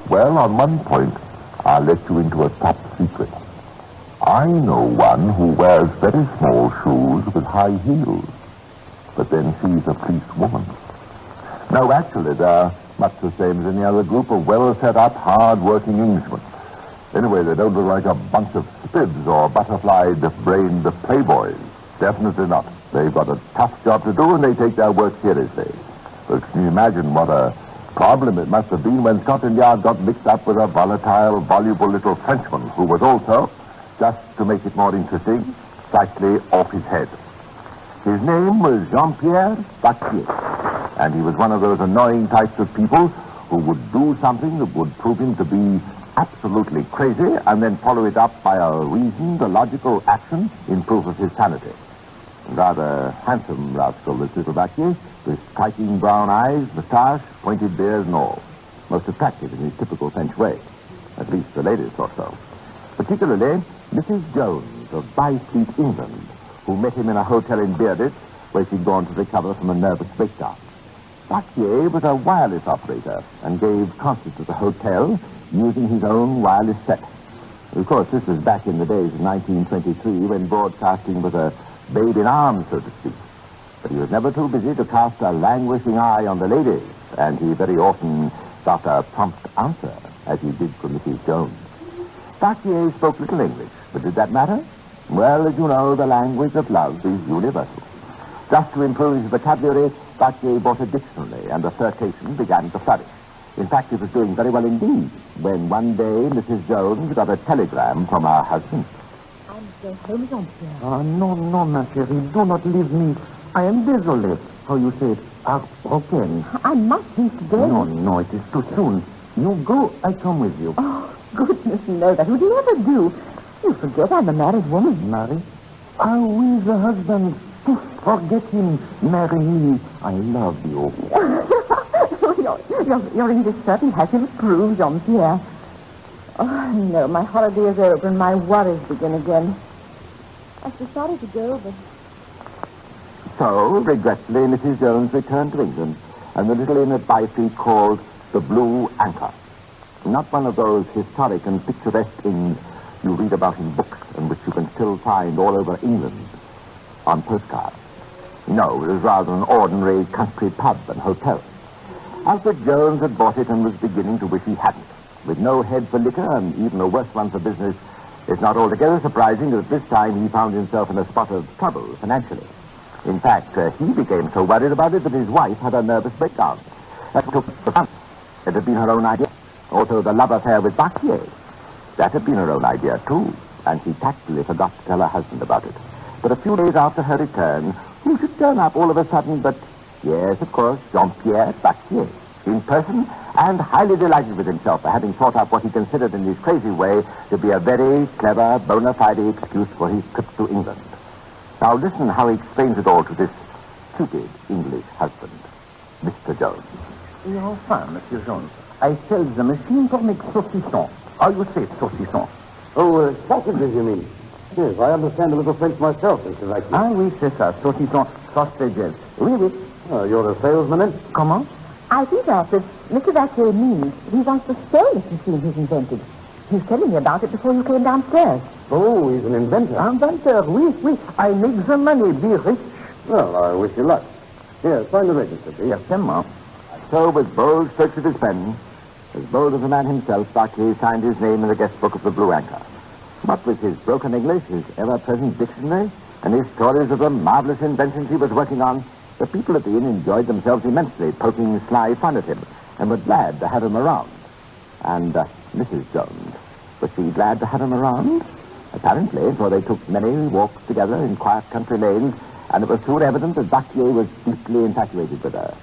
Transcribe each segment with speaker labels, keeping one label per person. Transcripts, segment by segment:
Speaker 1: Well, on one point, I'll let you into a top secret. I know one who wears very small shoes with high heels, but then she's a policewoman. No, actually, they're much the same as any other group of well-set-up, hard-working Englishmen. Anyway, they don't look like a bunch of spibs or butterfly-brained playboys. Definitely not. They've got a tough job to do, and they take their work seriously. But can you imagine what a problem it must have been when Scotland Yard got mixed up with a volatile, voluble little Frenchman who was also, just to make it more interesting, slightly off his head. His name was Jean-Pierre Vaquier, and he was one of those annoying types of people who would do something that would prove him to be absolutely crazy and then follow it up by a reasoned, logical action in proof of his sanity. Rather handsome rascal, this little Vaquier, with striking brown eyes, moustache, pointed beard and all. Most attractive in his typical French way. At least the ladies thought so. Particularly Mrs. Jones of Byfleet, England, who met him in a hotel in Bearditch, where she'd gone to recover from a nervous breakdown. Battalier was a wireless operator and gave concerts at the hotel using his own wireless set. Of course, this was back in the days of 1923 when broadcasting was a babe in arms, so to speak. But he was never too busy to cast a languishing eye on the ladies, and he very often got a prompt answer, as he did from Mrs. Jones. Battalier spoke little English, but did that matter? Well, as you know, the language of love is universal. Just to improve his vocabulary, Battalier bought a dictionary, and the flirtation began to flourish. In fact, he was doing very well indeed, when one day Mrs. Jones got a telegram from her husband.
Speaker 2: I'm so home, Jean-Pierre.
Speaker 3: No, ma chérie, do not leave me. I am desolate. How you say it? Heartbroken.
Speaker 2: I must leave today.
Speaker 3: No, it is too soon. You go, I come with you.
Speaker 2: Oh, goodness, no, that would never do. You forget I'm a married woman.
Speaker 3: Marry? I will the husband. Forget him. Marry me. I love you.
Speaker 2: Your English certainly has improved, Jean-Pierre. Oh, no, my holiday is over and my worries begin again. I was sorry to go, but...
Speaker 1: So, regretfully, Mrs. Jones returned to England, and the little inn at Byfleet called the Blue Anchor. Not one of those historic and picturesque inns you read about in books and which you can still find all over England on postcards. No, it was rather an ordinary country pub and hotel. Alfred Jones had bought it and was beginning to wish he hadn't. With no head for liquor and even a worse one for business, it's not altogether surprising that at this time he found himself in a spot of trouble financially. In fact, he became so worried about it that his wife had a nervous breakdown. That took the fun. It had been her own idea. Also, the love affair with Vaquier. That had been her own idea, too, and she tactfully forgot to tell her husband about it. But a few days after her return, who should turn up all of a sudden but, yes, of course, Jean-Pierre Vaquier, in person, and highly delighted with himself for having thought up what he considered in his crazy way to be a very clever, bona fide excuse for his trip to England. Now listen how he explains it all to this stupid English husband, Mr. Jones.
Speaker 3: Enfin, Monsieur Jones, I sell the machine for make saucisson. How you say saucisson?
Speaker 4: Oh, sausages, you mean? Yes, I understand a little French myself, Mr. Vaquier.
Speaker 3: Ah oui, c'est ça, saucisson, sausages. Oui, oui.
Speaker 4: Oh, you're a salesman, then?
Speaker 3: Comment?
Speaker 2: I think, Alfred, Mr. Vaquier means he wants to sell this machine he's invented. He was telling me about it before you came downstairs.
Speaker 4: Oh, he's an inventor.
Speaker 3: Inventor, oui. I make the money, be rich.
Speaker 4: Well, I wish you luck. Here, sign the register, please.
Speaker 3: Certainement.
Speaker 1: So, with bold strokes of his pen, as bold as the man himself, Vaquier signed his name in the guest book of the Blue Anchor. What with his broken English, his ever-present dictionary, and his stories of the marvelous inventions he was working on, the people at the inn enjoyed themselves immensely, poking sly fun at him, and were glad to have him around. And Mrs. Jones, was she glad to have him around? Apparently, for they took many walks together in quiet country lanes, and it was soon evident that Vaquier was deeply infatuated with her.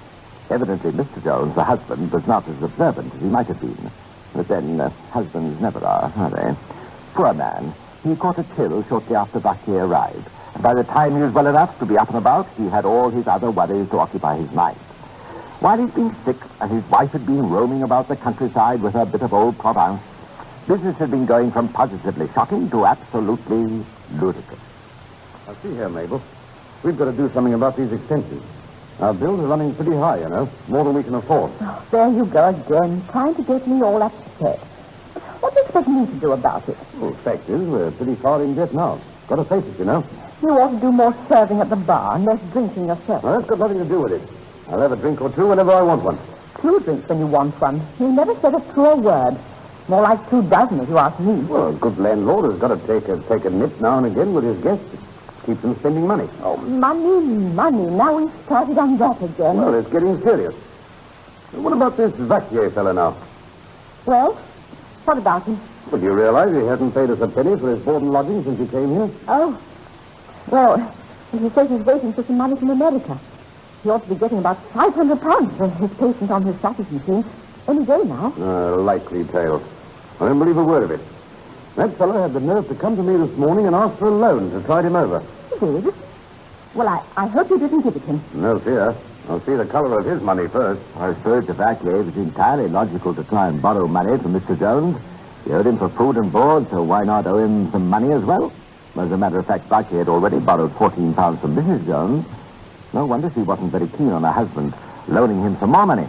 Speaker 1: Evidently, Mr. Jones, the husband, was not as observant as he might have been. But then, husbands never are they? Poor man, he caught a chill shortly after Vaquier arrived. And by the time he was well enough to be up and about, he had all his other worries to occupy his mind. While he'd been sick and his wife had been roaming about the countryside with her bit of old Provence, business had been going from positively shocking to absolutely ludicrous.
Speaker 4: Now, see here, Mabel. We've got to do something about these expenses. Our bills are running pretty high, you know. More than we can afford.
Speaker 2: Oh, there you go again, trying to get me all upset. okay. What do you expect me to do about it?
Speaker 4: Well, the fact is, we're pretty far in debt now. Got to face it, you know.
Speaker 2: You ought to do more serving at the bar and less drinking yourself.
Speaker 4: Well, that's got nothing to do with it. I'll have a drink or two whenever I want one.
Speaker 2: 2 drinks when you want one. You never said a truer word. More like 24, if you ask me.
Speaker 4: Well, a good landlord has got to take a nip now and again with his guests. Keep them spending money.
Speaker 2: Oh, money. Now we've started on that again.
Speaker 4: Well, it's getting serious. What about this Vaquier fella now?
Speaker 2: Well, what about him?
Speaker 4: Well, do you realize he hasn't paid us a penny for his board and lodging since he came here?
Speaker 2: Oh. Well, he says he's waiting for some money from America. He ought to be getting about £500 for his patient on his sausage machine any day now.
Speaker 4: Likely tale. I don't believe a word of it. That fellow had the nerve to come to me this morning and ask for a loan to tide him over.
Speaker 2: He did? Well, I hope you didn't give it him.
Speaker 4: No fear. I'll see the color of his money first.
Speaker 3: I suppose to Battalier it was entirely logical to try and borrow money from Mr. Jones. He owed him for food and board, so why not owe him some money as well? As a matter of fact, Battalier had already borrowed £14 from Mrs. Jones. No wonder she wasn't very keen on her husband loaning him some more money.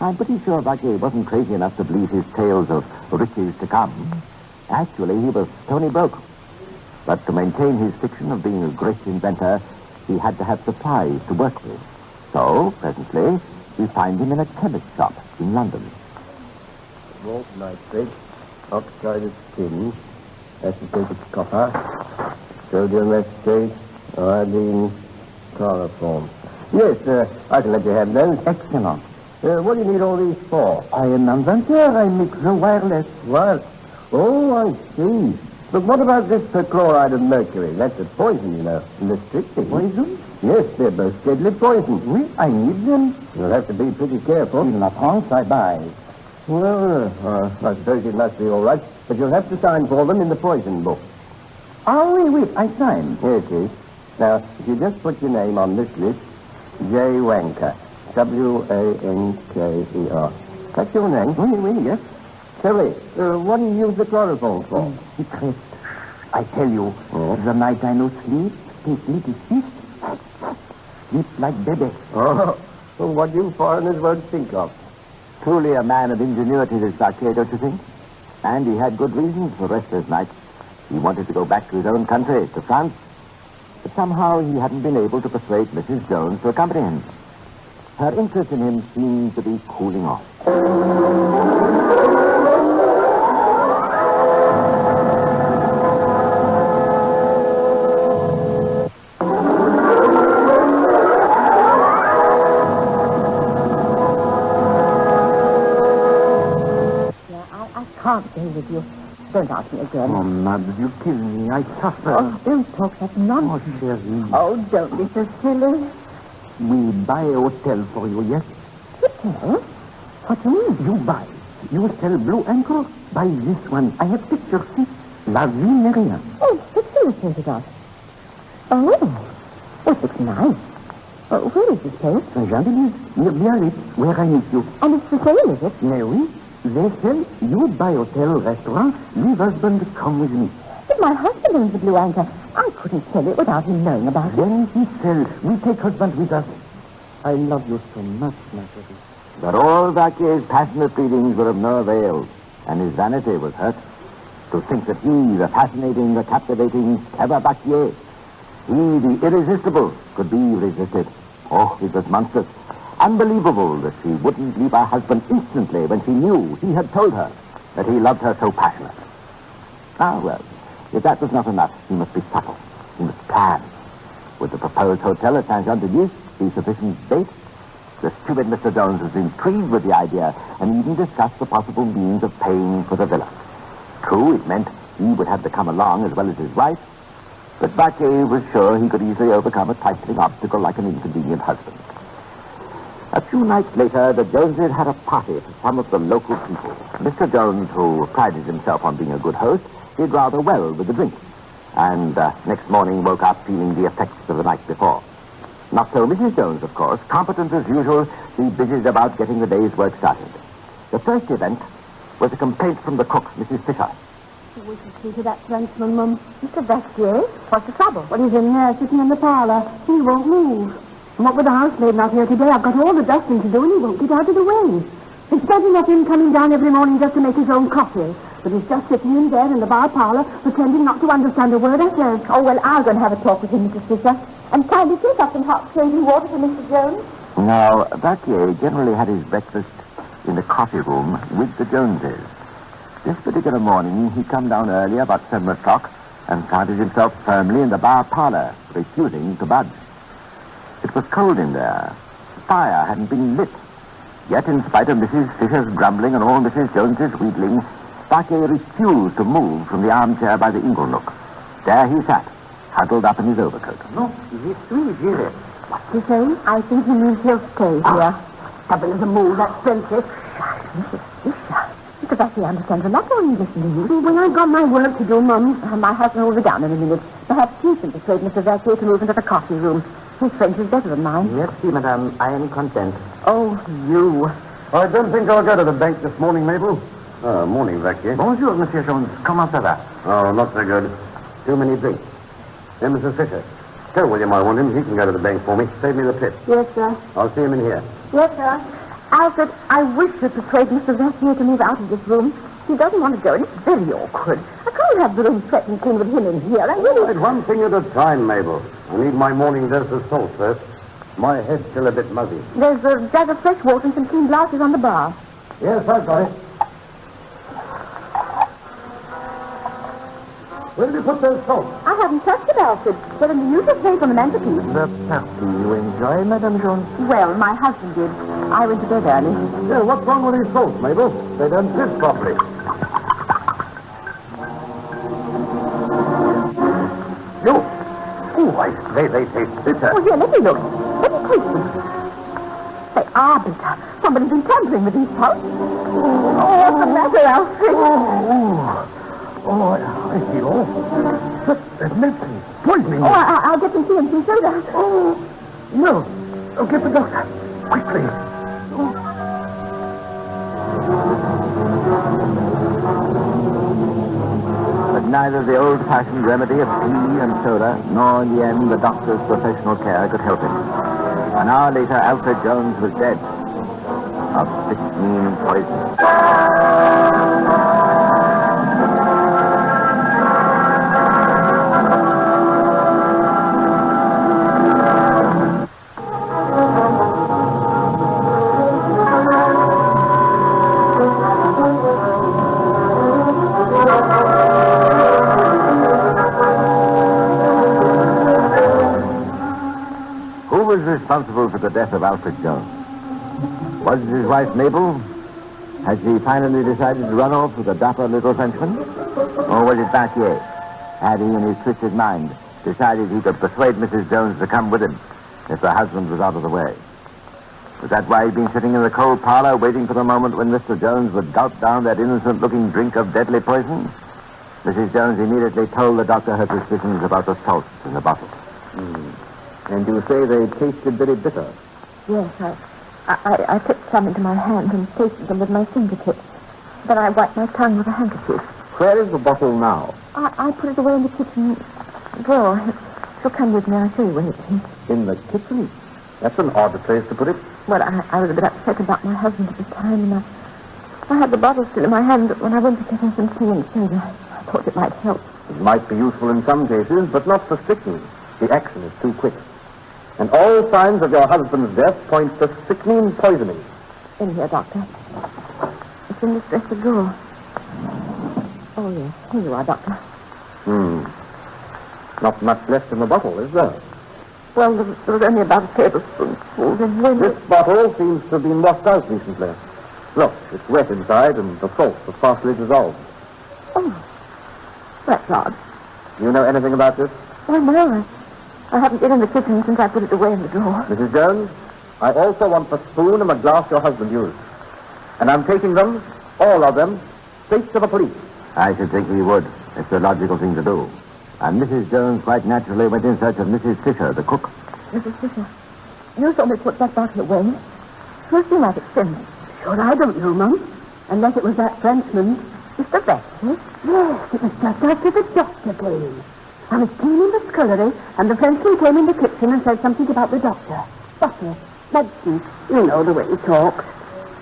Speaker 3: I'm pretty sure Battalier wasn't crazy enough to believe his tales of riches to come. Actually, he was stony broke. But to maintain his fiction of being a great inventor, he had to have supplies to work with. So, presently, we find him in a chemist shop in London.
Speaker 4: Malt nitrate, oxide of tin, acetate copper, sodium acetate, iodine, chloroform. Yes, I can let you have those.
Speaker 3: Excellent.
Speaker 4: What do you need all these for?
Speaker 3: I am an inventor. I make the wireless.
Speaker 4: What? Oh, I see. But what about this perchloride of mercury? That's a poison, you know. Restricted.
Speaker 3: Poison?
Speaker 4: Yes, they're both deadly poison.
Speaker 3: Oui, I need them.
Speaker 4: You'll have to be pretty careful.
Speaker 3: In La France, I buy.
Speaker 4: Well, I suppose it must be all right. But you'll have to sign for them in the poison book.
Speaker 3: Oh, oui, I sign.
Speaker 4: Here it is. Now, if you just put your name on this list, J. Wanker. Wanker. That's your name?
Speaker 3: Oui, yes.
Speaker 4: Terry, what do you use the chloroform for?
Speaker 3: Secret. I tell you, the night I no sleep, take little fist, sleep like baby.
Speaker 4: Oh, what you foreigners won't think of.
Speaker 3: Truly a man of ingenuity, this Battalier, don't you think? And he had good reasons for restless nights. He wanted to go back to his own country, to France. But somehow he hadn't been able to persuade Mrs. Jones to accompany him. Her interest in him seemed to be cooling off.
Speaker 2: Can't stay with you. Don't ask me again.
Speaker 3: Oh, Mother, you kill me. I suffer.
Speaker 2: Oh, don't talk that nonsense.
Speaker 3: Oh, Cherie.
Speaker 2: Oh, don't be so silly.
Speaker 3: We buy a hotel for you, yes?
Speaker 2: Hotel? What do you mean?
Speaker 3: You buy. You sell blue anchor? Buy this one. I have pictures, see? La vie n'est rien.
Speaker 2: Oh, let's illustrate us. Oh, it looks nice. Oh, where is this place?
Speaker 3: Saint-Jean-de-Luz, near Biarritz, where I meet you.
Speaker 2: And it's the same, is it?
Speaker 3: Mais oui. They sell, you buy hotel, restaurant, leave husband, come with me.
Speaker 2: But my husband owns the Blue Anchor. I couldn't sell it without him knowing about it.
Speaker 3: Then he sell, we take husband with us. I love you so much, my baby. But all Vaquier's passionate pleadings were of no avail, and his vanity was hurt. To think that he, the fascinating, the captivating, clever Vaquier, he, the irresistible, could be resisted. Oh, it was monstrous. Unbelievable that she wouldn't leave her husband instantly when she knew he had told her that he loved her so passionately. Ah, well, if that was not enough, he must be subtle. He must plan. Would the proposed hotel at Saint-Jean-de-Luz be sufficient bait? The stupid Mr. Jones was intrigued with the idea and even discussed the possible means of paying for the villa. True, it meant he would have to come along as well as his wife, but Vaquier was sure he could easily overcome a trifling obstacle like an inconvenient husband. A few nights later, the Joneses had a party for some of the local people. Mr. Jones, who prided himself on being a good host, did rather well with the drink, and next morning woke up feeling the effects of the night before. Not so Mrs. Jones, of course. Competent as usual, she busied about getting the day's work started. The first event was a complaint from the cook, Mrs. Fisher.
Speaker 2: We should see to that Frenchman, Mum. Mr. Vaquier, what's the trouble? Well, he's in there, sitting in the parlor. He won't move. And what with the housemaid not here today, I've got all the dusting to do, and he won't get out of the way. It's bad enough him coming down every morning just to make his own coffee. But he's just sitting in there in the bar parlour, pretending not to understand a word I says. Oh, well, I'll go and have a talk with him, Mrs. Fisher. And kindly take up some hot shaving water for Mr. Jones.
Speaker 3: Now, Vaquier generally had his breakfast in the coffee room with the Joneses. This particular morning, he'd come down early, about 7 o'clock, and planted himself firmly in the bar parlour, refusing to budge. It was cold in there. The fire hadn't been lit. Yet, in spite of Mrs. Fisher's grumbling and all Mrs. Jones's wheedling, Vaquier refused to move from the armchair by the ingle nook. There he sat, huddled up in his overcoat.
Speaker 4: No, je suis viré.
Speaker 2: What's he saying? I think he means he'll stay here. Stubborn as a mule, that princess. Mrs. Fisher. Mr. Vaquier understands a lot more English than you do. When I've got my work to do, Mum, my husband will be down in a minute. Perhaps you can persuade Mr. Vaquier to move into the coffee room. His French is better than mine.
Speaker 3: Yes, madame, I am content.
Speaker 2: Oh, you.
Speaker 4: I don't think I'll go to the bank this morning, Mabel. Morning, Vaquier.
Speaker 3: Bonjour, Monsieur Jones. Comment ça va?
Speaker 4: Oh, not so good. Too many drinks. Hey, Mrs. Fisher, tell William I want him. He can go to the bank for me. Save me the tip.
Speaker 2: Yes, sir.
Speaker 4: I'll see him in here.
Speaker 2: Yes, sir. Alfred, I wish to persuade Mr. Vaquier to move out of this room. He doesn't want to go, and it's very awkward. I can't have the room threatened clean with him in here. I really...
Speaker 4: Right, one thing at a time, Mabel. I need my morning dose of salt first. My head's still a bit muzzy.
Speaker 2: There's a jug of fresh water and some clean glasses on the bar.
Speaker 4: Yes, I've got it. Where did you put those salts?
Speaker 2: I haven't touched it, Alfred. They're in the usual place on the mantelpiece.
Speaker 3: The party you enjoy, Madame Jones?
Speaker 2: Well, my husband did. I went to bed early.
Speaker 4: Yeah, what's wrong with these salts, Mabel? They don't fit properly. No. Oh, they taste bitter.
Speaker 2: Oh, here, let me look. Let me taste them. They are bitter. Somebody's been tampering with these salts. Oh, what's the matter, Alfred?
Speaker 4: Oh, I feel awful. But there's medicine. Poisoning.
Speaker 2: Oh, I'll get some tea and some soda.
Speaker 4: Oh, no. Oh, get the doctor. Quickly.
Speaker 3: But neither the old-fashioned remedy of tea and soda, nor in the end the doctor's professional care could help him. An hour later, Alfred Jones was dead of strychnine poison. Responsible for the death of Alfred Jones? Was it his wife, Mabel? Had she finally decided to run off with a dapper little Frenchman? Or was it Battalier? Had he, in his twisted mind, decided he could persuade Mrs. Jones to come with him if her husband was out of the way? Was that why he'd been sitting in the cold parlor waiting for the moment when Mr. Jones would gulp down that innocent-looking drink of deadly poison? Mrs. Jones immediately told the doctor her suspicions about the salts in the bottle.
Speaker 4: And you say they tasted very bitter?
Speaker 2: Yes, I took some into my hand and tasted them with my fingertips. Then I wiped my tongue with a handkerchief.
Speaker 4: Where is the bottle now?
Speaker 2: I put it away in the kitchen drawer. She'll come with me. I'll show you where it is.
Speaker 4: In the kitchen? That's an odd place to put it.
Speaker 2: Well, I was a bit upset about my husband at the time, and I had the bottle still in my hand, but when I went to get her some tea and soda, I thought it might help.
Speaker 4: It might be useful in some cases, but not for strychnine. The action is too quick. And all signs of your husband's death point to strychnine poisoning.
Speaker 2: In here, Doctor. It's in this dresser drawer. Oh, yes. Here you are, Doctor.
Speaker 4: Not much left in the bottle, is there?
Speaker 2: Well, there was only about a tablespoonful.
Speaker 4: This bottle seems to have been washed out recently. Look, it's wet inside, and the salt was partially dissolved.
Speaker 2: Oh, that's odd.
Speaker 4: Do you know anything about this?
Speaker 2: Oh, no. I haven't been in the kitchen since I put it away in the drawer.
Speaker 4: Mrs. Jones, I also want the spoon and the glass your husband used. And I'm taking them, all of them, straight to the police.
Speaker 3: I should think he would. It's the logical thing to do. And Mrs. Jones quite naturally went in search of Mrs. Fisher, the cook.
Speaker 2: Mrs. Fisher, you saw me put that bottle away. Who seemed like it since? Sure, I don't know, Mum. Unless it was that Frenchman, Mr. Vaquier. Yes, it was just after the doctor came. I was cleaning the scullery, and the Frenchman came in the kitchen and said something about the doctor. Doctor, medicine, you know the way he talks.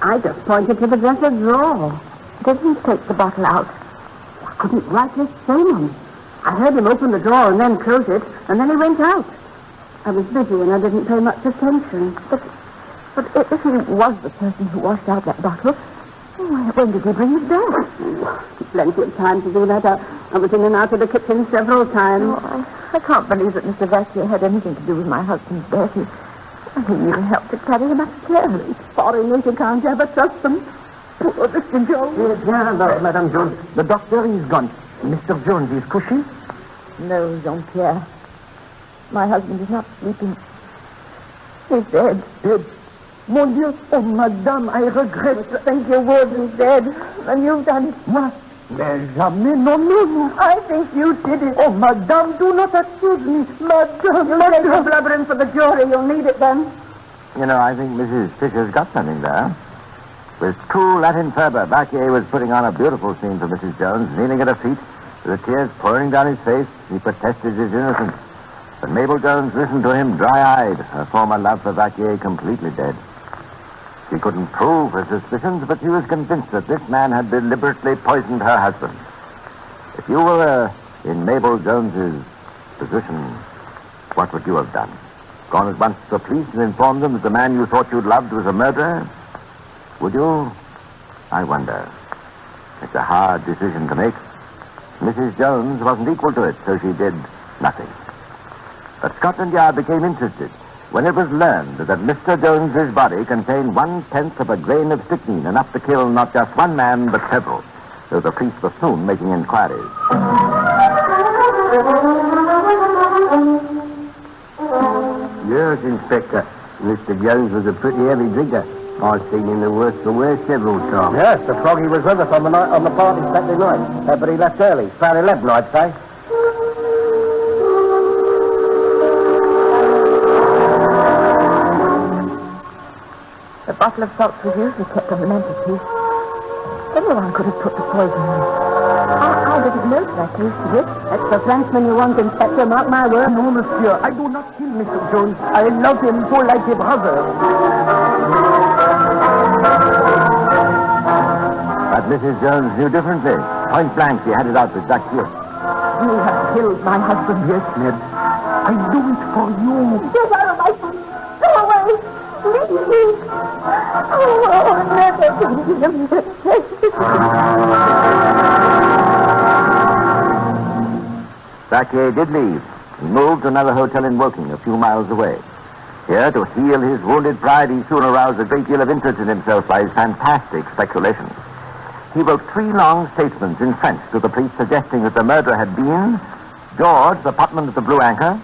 Speaker 2: I just pointed to the dresser drawer. Didn't take the bottle out. I couldn't rightly say him. I heard him open the drawer and then close it, and then he went out. I was busy and I didn't pay much attention. But if he was the person who washed out that bottle, when did he bring it back? Plenty of time to do that. I was in and out of the kitchen several times.
Speaker 5: Oh, I can't believe that Mr. Vaquier had anything to do with my husband's death. He even helped to carry him upstairs.
Speaker 2: Foreigners, you can't ever trust them. Poor Mr. Jones.
Speaker 3: Madame Jones. The doctor is gone. Mr. Jones is couché?
Speaker 5: No, Jean-Pierre. My husband is not sleeping. He's dead.
Speaker 3: Dead? Mon Dieu. Oh, madame, I regret.
Speaker 5: Think your word is dead, and you've done it.
Speaker 3: Moi? Mais jamais, non.
Speaker 5: I think you did it.
Speaker 3: Oh, madame, do not accuse me. Madame,
Speaker 2: Let your blubber in for the jury. You'll need it then.
Speaker 3: You know, I think Mrs. Fisher's got something there. With cool Latin fervor, Vaquier was putting on a beautiful scene for Mrs. Jones, kneeling at her feet, with the tears pouring down his face. He protested his innocence. But Mabel Jones listened to him dry-eyed, her former love for Vaquier completely dead. She couldn't prove her suspicions, but she was convinced that this man had deliberately poisoned her husband. If you were in Mabel Jones's position, what would you have done? Gone at once to the police and informed them that the man you thought you'd loved was a murderer? Would you? I wonder. It's a hard decision to make. Mrs. Jones wasn't equal to it, so she did nothing. But Scotland Yard became interested when it was learned that Mr. Jones's body contained 1/10 of a grain of strychnine, enough to kill not just one man, but several. So the police were soon making inquiries.
Speaker 6: Yes, Inspector. Mr. Jones was a pretty heavy drinker. I've seen him the worst for wear several times.
Speaker 3: Yes, the froggy was with us on the party Saturday night. But he left early. About 11, I'd say.
Speaker 5: The bottle of salts was usually kept on the mantelpiece. Anyone could have put the poison in. I didn't know that used to be.
Speaker 2: That's the Frenchman you want, Inspector. Mark my word.
Speaker 3: No, monsieur. I do not kill Mr. Jones. I love him so like a brother. But Mrs. Jones knew differently. Point blank, she had it out with Vaquier.
Speaker 5: You have killed my husband.
Speaker 3: Yes, Ned. I do it for you.
Speaker 5: Get out of my sight. Go away. Leave me. Oh, never forgive him.
Speaker 3: Vaquier did leave and moved to another hotel in Woking, a few miles away. Here, to heal his wounded pride, he soon aroused a great deal of interest in himself by his fantastic speculations. He wrote 3 long statements in French to the police suggesting that the murderer had been George, the potman at the Blue Anchor,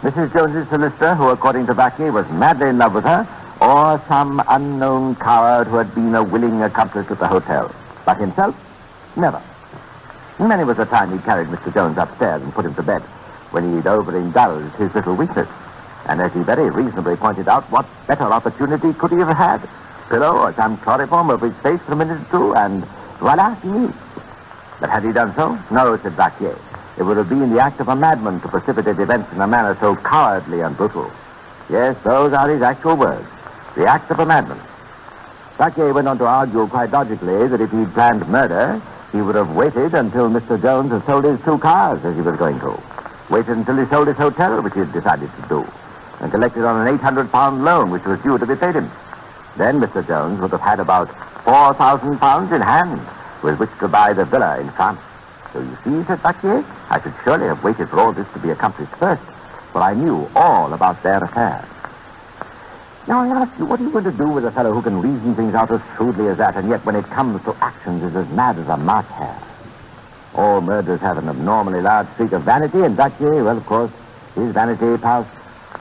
Speaker 3: Mrs. Jones's solicitor, who, according to Vaquier, was madly in love with her, or some unknown coward who had been a willing accomplice at the hotel. But himself, never. Many was the time he carried Mr. Jones upstairs and put him to bed, when he'd overindulged his little weakness. And as he very reasonably pointed out, what better opportunity could he have had? Pillow or some chloroform over his face for a minute or two, and voila, fini. But had he done so? No, said Vaquier. It would have been the act of a madman to precipitate events in a manner so cowardly and brutal. Yes, those are his actual words. The act of a madman. Vaquier went on to argue quite logically that if he'd planned murder, he would have waited until Mr. Jones had sold his 2 cars, as he was going to. Waited until he sold his hotel, which he had decided to do, and collected on an £800 loan, which was due to be paid him. Then Mr. Jones would have had about £4,000 in hand with which to buy the villa in France. So you see, said Vaquier, I should surely have waited for all this to be accomplished first, for I knew all about their affair. Now I ask you, what are you going to do with a fellow who can reason things out as shrewdly as that, and yet when it comes to actions is as mad as a March hare? All murderers have an abnormally large streak of vanity, and Vaquier, well, of course, his vanity passed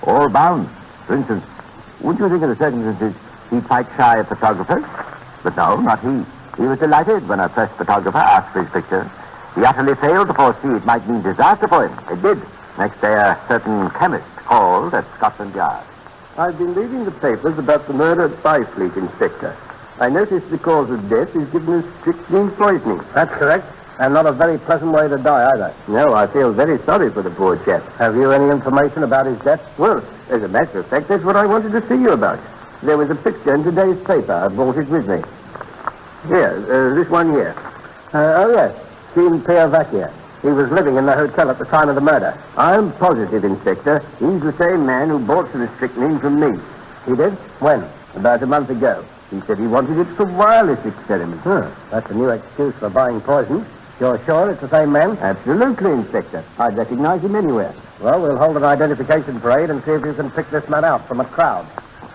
Speaker 3: all bounds. For instance, wouldn't you think of the circumstances he'd fight shy of photographers? But no, not he. He was delighted when a first photographer asked for his picture. He utterly failed to foresee it might mean disaster for him. It did. Next day, a certain chemist called at Scotland Yard.
Speaker 6: I've been reading the papers about the murder at Byfleet, Inspector. I noticed the cause of death is given as strychnine poisoning.
Speaker 3: That's correct. And not a very pleasant way to die, either.
Speaker 6: No, I feel very sorry for the poor chap.
Speaker 3: Have you any information about his death?
Speaker 6: Well, as a matter of fact, that's what I wanted to see you about. There was a picture in today's paper. I brought it with me. Here, this one here. Oh, yes. Seen Pierre Vaquier. He was living in the hotel at the time of the murder. I'm positive, Inspector. He's the same man who bought some strychnine from me. He did? When? About a month ago. He said he wanted it for wireless experiments. That's a new excuse for buying poison. You're sure it's the same man? Absolutely, Inspector. I'd recognize him anywhere. Well, we'll hold an identification parade and see if you can pick this man out from a crowd.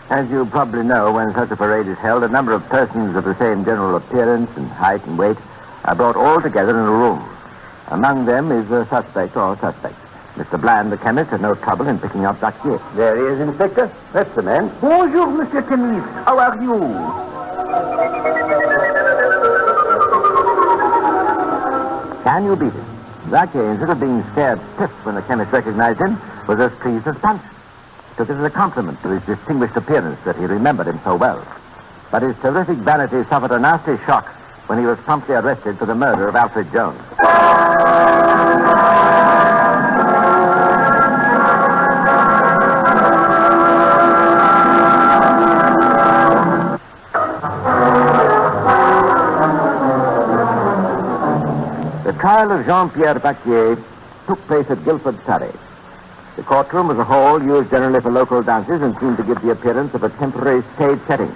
Speaker 6: As you probably know, when such a parade is held, a number of persons of the same general appearance and height and weight are brought all together in a room. Among them is a suspect or suspects. Mr. Bland, the chemist, had no trouble in picking out Vaquier. There he is, Inspector. That's the man.
Speaker 7: Bonjour, Monsieur Chemist. How are you?
Speaker 3: Can you beat it? Vaquier, instead of being scared stiff when the chemist recognized him, was as pleased as punch. Took it as a compliment to his distinguished appearance that he remembered him so well. But his terrific vanity suffered a nasty shock when he was promptly arrested for the murder of Alfred Jones. The trial of Jean-Pierre Vaquier took place at Guildford, Surrey. The courtroom was a hall used generally for local dances and seemed to give the appearance of a temporary stage setting.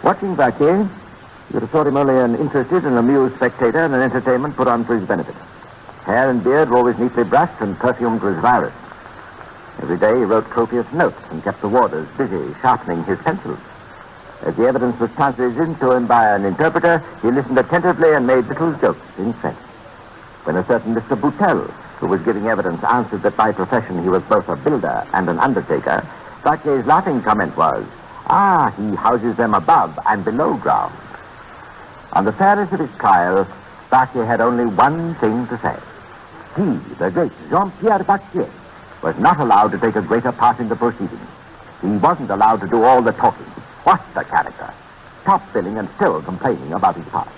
Speaker 3: Watching Vaquier, you would have thought him only an interested and amused spectator in an entertainment put on for his benefit. Hair and beard were always neatly brushed and perfumed with virus. Every day he wrote copious notes and kept the warders busy sharpening his pencils. As the evidence was translated to him by an interpreter, he listened attentively and made little jokes in French. When a certain Mr. Boutel, who was giving evidence, answered that by profession he was both a builder and an undertaker, Vacquier's laughing comment was, he houses them above and below ground. On the fairness of his trial, Vaquier had only one thing to say. He, the great Jean-Pierre Vaquier, was not allowed to take a greater part in the proceedings. He wasn't allowed to do all the talking. What a character. Top billing and still complaining about his part.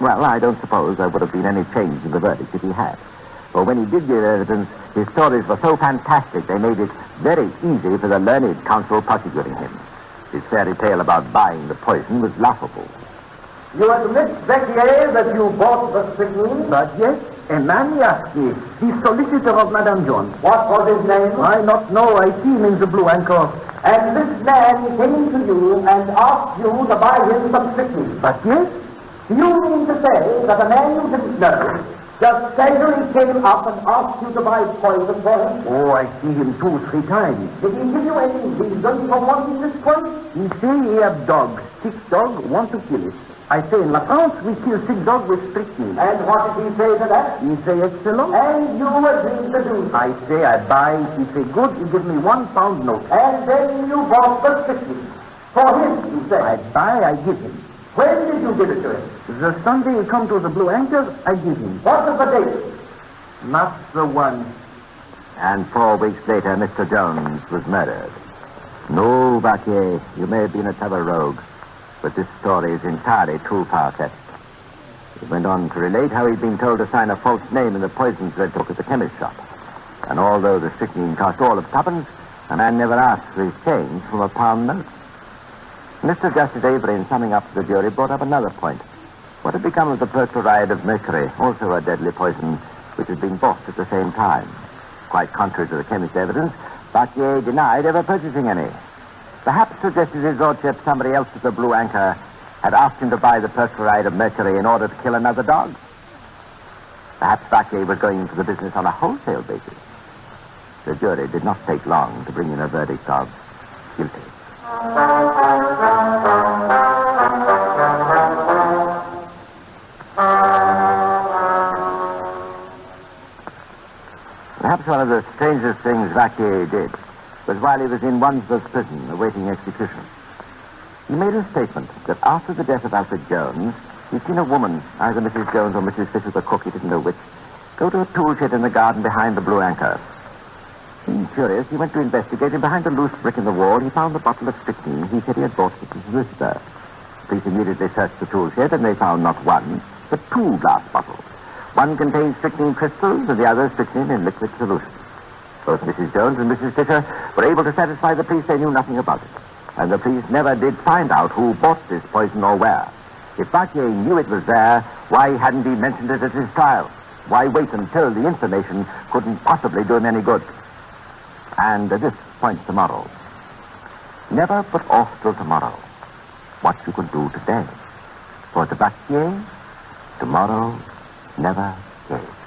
Speaker 3: Well, I don't suppose there would have been any change in the verdict if he had. For when he did give evidence, his stories were so fantastic they made it very easy for the learned counsel prosecuting him. His fairy tale about buying the poison was laughable.
Speaker 7: You admit, Vaquier, that you bought the strychnine?
Speaker 6: But yes, a man Yaski, the solicitor of Madame Jones.
Speaker 7: What was his name?
Speaker 6: I not know. I see him in the Blue Anchor.
Speaker 7: And this man came to you and asked you to buy him some strychnine.
Speaker 6: But yes?
Speaker 7: Do you mean to say that a man you didn't know just casually came up and asked you to buy poison for him?
Speaker 6: Oh, I see him 2-3 times.
Speaker 7: Did he give you any reason for wanting this poison?
Speaker 6: He say he have dog. Sick dog, want to kill it. I say in La France, we kill sick dog with strychnine.
Speaker 7: And what did he say to that?
Speaker 6: He say excellent.
Speaker 7: And you agreed to do so.
Speaker 6: I say I buy. He say good. He give me £1 note.
Speaker 7: And then you bought the strychnine. For him, you say.
Speaker 6: I buy, I give him.
Speaker 7: When did you give it to him?
Speaker 6: The Sunday he come to the Blue Anchor, I give him.
Speaker 7: What was the date?
Speaker 6: Not the one.
Speaker 3: And 4 weeks later, Mr. Jones was murdered. No, Vaquier, you may have been a clever rogue, but this story is entirely too far-fetched. He went on to relate how he'd been told to sign a false name in the poisons they took at the chemist shop. And although the strychnine cost all of 2pence, a man never asked for his change from a pound note. Mr. Justice Avery, in summing up to the jury, brought up another point. What had become of the perchloride of mercury, also a deadly poison, which had been bought at the same time? Quite contrary to the chemist's evidence, Vaquier denied ever purchasing any. Perhaps, suggested his lordship, somebody else at the Blue Anchor had asked him to buy the perchloride of mercury in order to kill another dog. Perhaps Vaquier was going into the business on a wholesale basis. The jury did not take long to bring in a verdict of guilty. Perhaps one of the strangest things Vaquier did was while he was in Wandsworth prison awaiting execution. He made a statement that after the death of Alfred Jones, he'd seen a woman, either Mrs. Jones or Mrs. Fisher, the cook, he didn't know which, go to a tool shed in the garden behind the Blue Anchor. Being curious, he went to investigate, and behind a loose brick in the wall, he found a bottle of strychnine he said he had bought for his solicitor. The police immediately searched the tool shed, and they found not one, but 2 glass bottles. One contained strychnine crystals, and the other strychnine in liquid solution. Both Mrs. Jones and Mrs. Fisher were able to satisfy the police they knew nothing about it. And the police never did find out who bought this poison or where. If Vaquier knew it was there, why hadn't he mentioned it at his trial? Why wait until the information couldn't possibly do him any good? And this points to morals. Never put off till tomorrow what you could do today. For the Battalier, tomorrow never came.